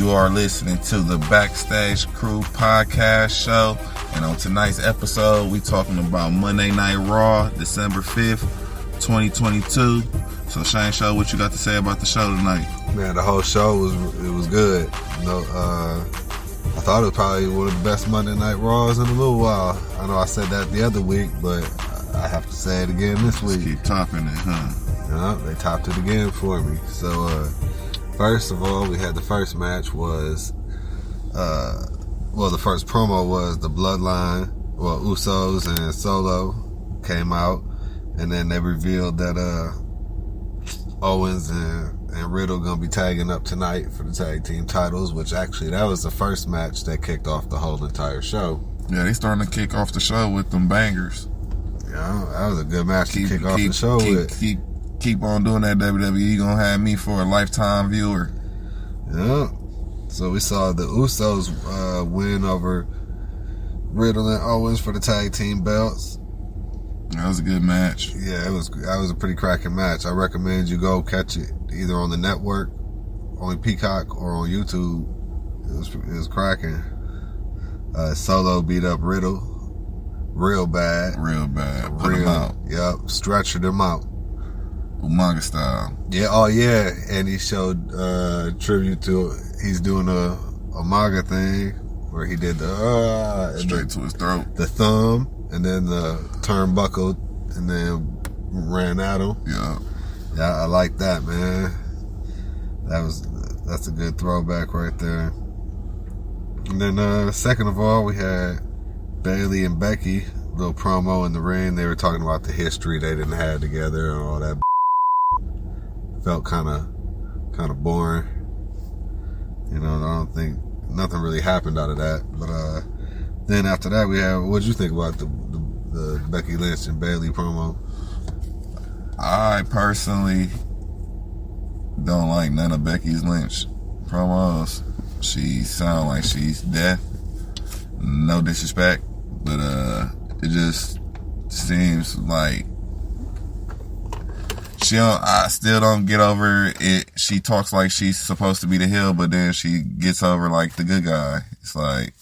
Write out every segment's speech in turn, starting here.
You are listening to the Backstage Krew Podcast show. And on tonight's episode, we talking about Monday Night Raw, December 5th, 2022. So Shane, Show, what you got to say about the show tonight? Man, the whole show was good. You know, I thought it was probably one of the best Monday Night Raws in a little while. I know I said that the other week, but I have to say it again this week. Just keep topping it, huh? Yeah, they topped it again for me. So, first of all, we had the first match was, the first promo was the Bloodline, Usos and Solo came out, and then they revealed that Owens and Riddle gonna be tagging up tonight for the tag team titles, which actually that was the first match that kicked off the whole entire show. Yeah, they starting to kick off the show with them bangers. Yeah, that was a good match to kick off the show with. Keep on doing that, WWE. Gonna have me for a lifetime viewer. Yeah. So we saw the Usos win over Riddle and Owens for the tag team belts. That was a good match. Yeah, that was a pretty cracking match. I recommend you go catch it either on the network, on Peacock, or on YouTube. It was cracking. Solo beat up Riddle real bad. Put him out. Yep, stretchered him out. Umaga style. Yeah, oh yeah, and he showed tribute to, he's doing a Umaga thing where he did the straight to his throat, the thumb, and then the turnbuckle, and then ran at him. Yeah, I like that, man. That's a good throwback right there. And then second of all, we had Bayley and Becky, little promo in the ring. They were talking about the history they didn't have together and all that. Felt kind of boring. You know, I don't think nothing really happened out of that. But then after that, we had, what'd you think about the Becky Lynch and Bayley promo? I personally don't like none of Becky Lynch promos. She sound like she's deaf. No disrespect, but it just seems like I still don't get over it. She talks like she's supposed to be the heel, but then she gets over like the good guy. It's like,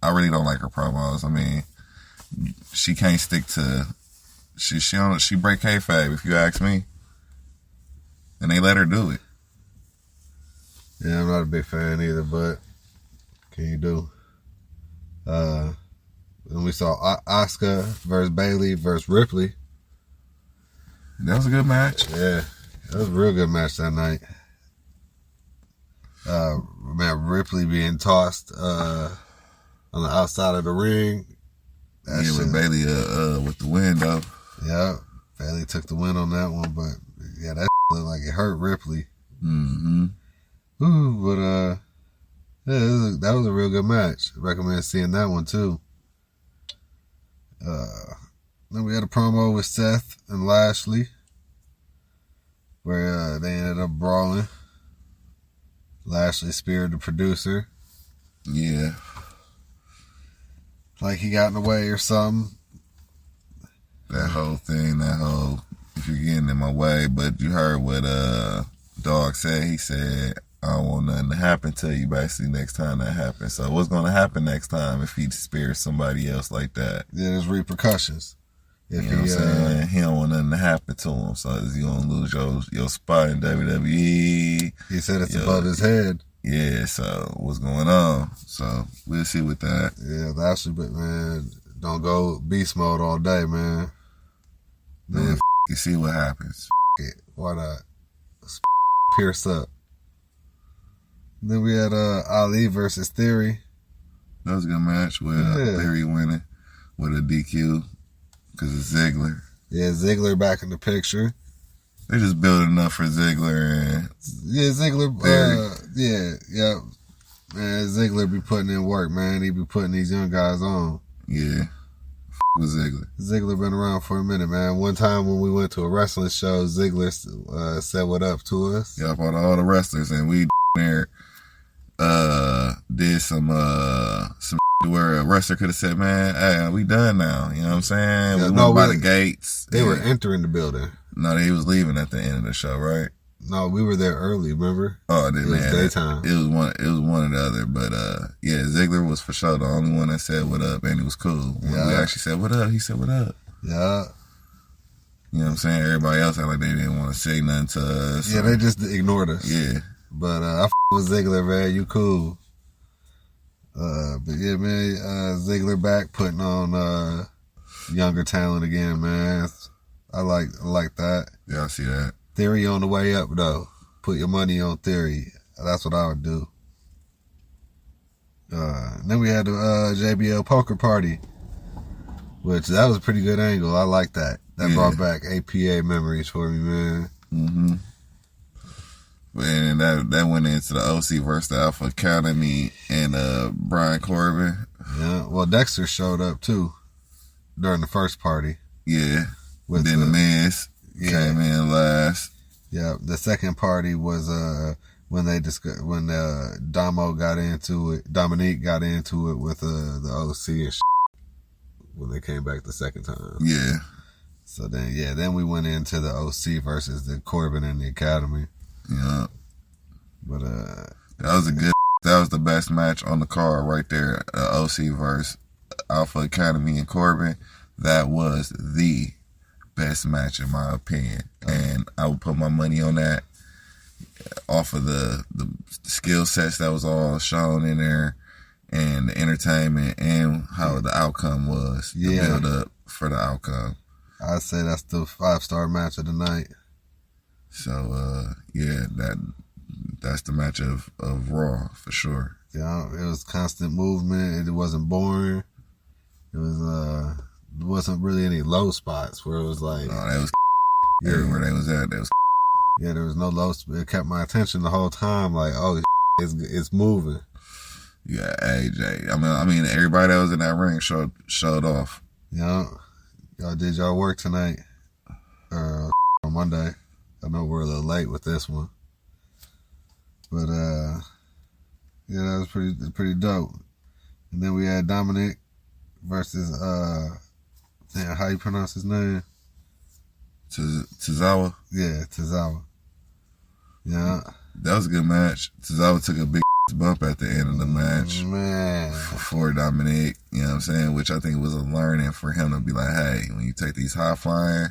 I really don't like her promos. I mean, she can't stick to, she break kayfabe, if you ask me. And they let her do it. Yeah, I'm not a big fan either, but can you do? And we saw Asuka versus Bayley versus Ripley. That was a good match. Yeah, that was a real good match that night. Man, Ripley being tossed on the outside of the ring. With Bayley with the win, though. Yeah, Bayley took the win on that one, but yeah, that looked like it hurt Ripley. Mm-hmm. Ooh, but yeah, that was a real good match. I recommend seeing that one too. Then we had a promo with Seth and Lashley where they ended up brawling. Lashley speared the producer. Yeah. Like he got in the way or something. That whole thing, if you're getting in my way, but you heard what Dog said. He said, I don't want nothing to happen to you basically next time that happens. So what's going to happen next time if he spears somebody else like that? Yeah, there's repercussions. You know what I'm saying? He don't want nothing to happen to him. So is he going to lose your spot in WWE? He said it's above his head. Yeah, so what's going on? So we'll see with that. Yeah, Lashley, but man, don't go beast mode all day, man. Then you see what happens. It. Why not? Pierce up. Then we had Ali versus Theory. That was a good match with Theory winning with a DQ because of Ziggler. Yeah, Ziggler back in the picture. They're just building up for Ziggler and Ziggler. Yeah. Man, Ziggler be putting in work, man. He be putting these young guys on. Yeah. With Ziggler. Ziggler been around for a minute, man. One time when we went to a wrestling show, Ziggler said what up to us. Yep, all the wrestlers, and we there did some where a wrestler could have said, man, hey, we done now. You know what I'm saying? Yeah, we went by the gates. They were entering the building. No, he was leaving at the end of the show, right? No, we were there early, remember? Oh, then, it was daytime. It was one or the other. But yeah, Ziggler was for sure the only one that said what up, and it was cool. When we actually said what up, he said what up. Yeah. You know what I'm saying? Everybody else act like they didn't want to say nothing to us. Yeah, they just ignored us. Yeah. But I with Ziggler, man. You cool. But yeah, man, Ziggler back putting on younger talent again, man. I like that. Yeah, I see that. Theory on the way up, though. Put your money on Theory. That's what I would do. And then we had the JBL poker party, which that was a pretty good angle. I like that. That brought back APA memories for me, man. Mm-hmm. And that went into the OC versus the Alpha Academy and Brian Corbin. Yeah. Well, Dexter showed up too during the first party. Yeah. Then the Miz came in last. Yeah. The second party was when Dominique got into it with the OC and when they came back the second time. Yeah. So then we went into the OC versus the Corbin and the Academy. Yeah. But that was the best match on the card right there. OC versus Alpha Academy and Corbin. That was the best match in my opinion. And I would put my money on that off of the skill sets that was all shown in there and the entertainment and how the outcome was. The build up for the outcome. I'd say that's the 5-star match of the night. So that's the match of Raw for sure. Yeah, it was constant movement. It wasn't boring. It was there wasn't really any low spots where it was like that was everywhere they was at. Yeah, there was no low. It kept my attention the whole time. Like, oh, it's moving. Yeah, AJ. I mean, everybody that was in that ring showed off. Yeah, y'all did y'all work tonight on Monday. I know we're a little late with this one, but yeah, that was pretty dope. And then we had Dominic versus how you pronounce his name? Tozawa. Yeah, Tozawa. Yeah, that was a good match. Tozawa took a big bump at the end of the match, man, for Dominic. You know what I'm saying? Which I think was a learning for him to be like, hey, when you take these high flying.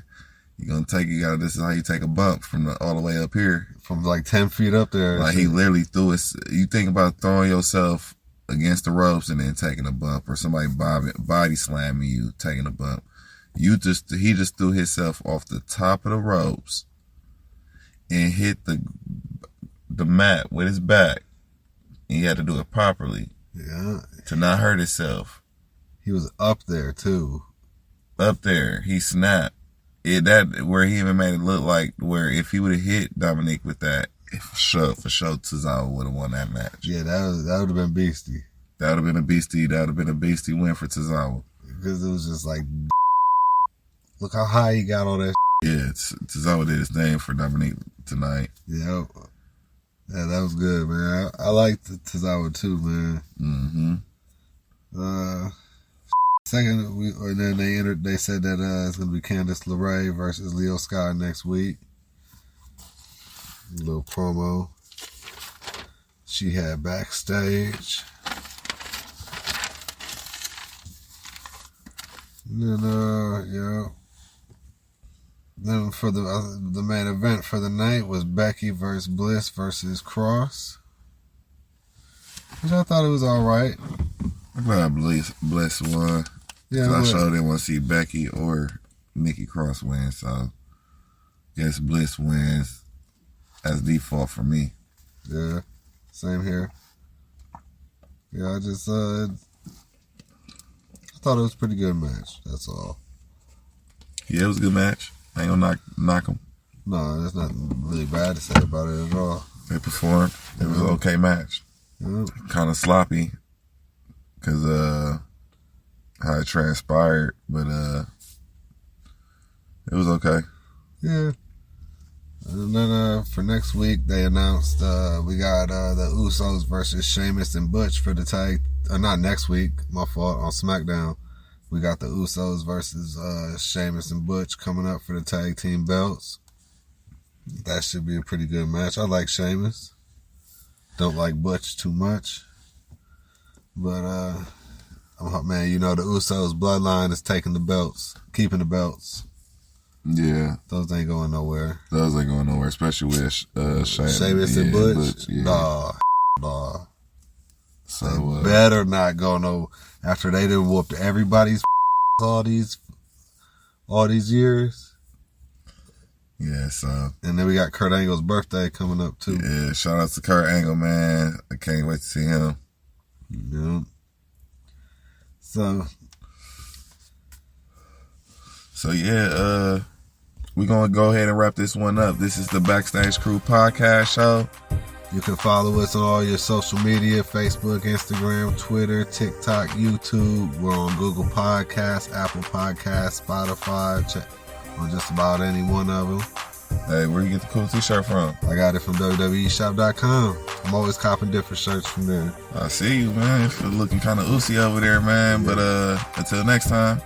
This is how you take a bump from all the way up here. From like 10 feet up there. Like he literally threw it. You think about throwing yourself against the ropes and then taking a bump, or somebody body slamming you, taking a bump. He just threw himself off the top of the ropes and hit the mat with his back. And he had to do it properly. Yeah. To not hurt himself. He was up there too. Up there. He snapped. Where he even made it look like where if he would have hit Dominic with that, for sure Tozawa would have won that match. Yeah, that would have been beastie. That would have been a beastie win for Tozawa. Because it was just like, look how high he got on that. Yeah, Tozawa did his thing for Dominic tonight. Yeah, that was good, man. I liked Tozawa too, man. Mm-hmm. Second, then they said that it's going to be Candice LeRae versus Leo Sky next week. A little promo. She had backstage. And then, Then for the main event for the night was Becky versus Bliss versus Cross. Which I thought it was all right. I'm glad Bliss won. Yeah, I sure didn't want to see Becky or Nikki Cross win, so guess Bliss wins as default for me. Yeah, same here. Yeah, I just I thought it was a pretty good match. That's all. Yeah, it was a good match. I ain't gonna knock them. No, there's nothing really bad to say about it at all. They performed. It was an okay match. Kind of sloppy because how it transpired, but it was okay. Yeah. And then for next week, they announced we got the Usos versus Sheamus and Butch for the tag. Not next week, my fault, on SmackDown. We got the Usos versus Sheamus and Butch coming up for the tag team belts. That should be a pretty good match. I like Sheamus. Don't like Butch too much. But, man, you know, the Usos bloodline is taking the belts, keeping the belts. Yeah. Those ain't going nowhere. Those ain't going nowhere, especially with Sheamus and Butch? Yeah. Nah. So, they better not go no, after they done whooped everybody's all these years. Yeah, so. And then we got Kurt Angle's birthday coming up, too. Yeah, shout out to Kurt Angle, man. I can't wait to see him. Yeah. So yeah, we're going to go ahead and wrap this one up. This is the Backstage Krew Podcast show. You can follow us on all your social media, Facebook, Instagram, Twitter, TikTok, YouTube. We're on Google Podcasts, Apple Podcasts, Spotify, check on just about any one of them. Hey, where you get the cool t-shirt from? I got it from WWEshop.com. I'm always copping different shirts from there. I see you, man. You're looking kind of oozy over there, man. But until next time.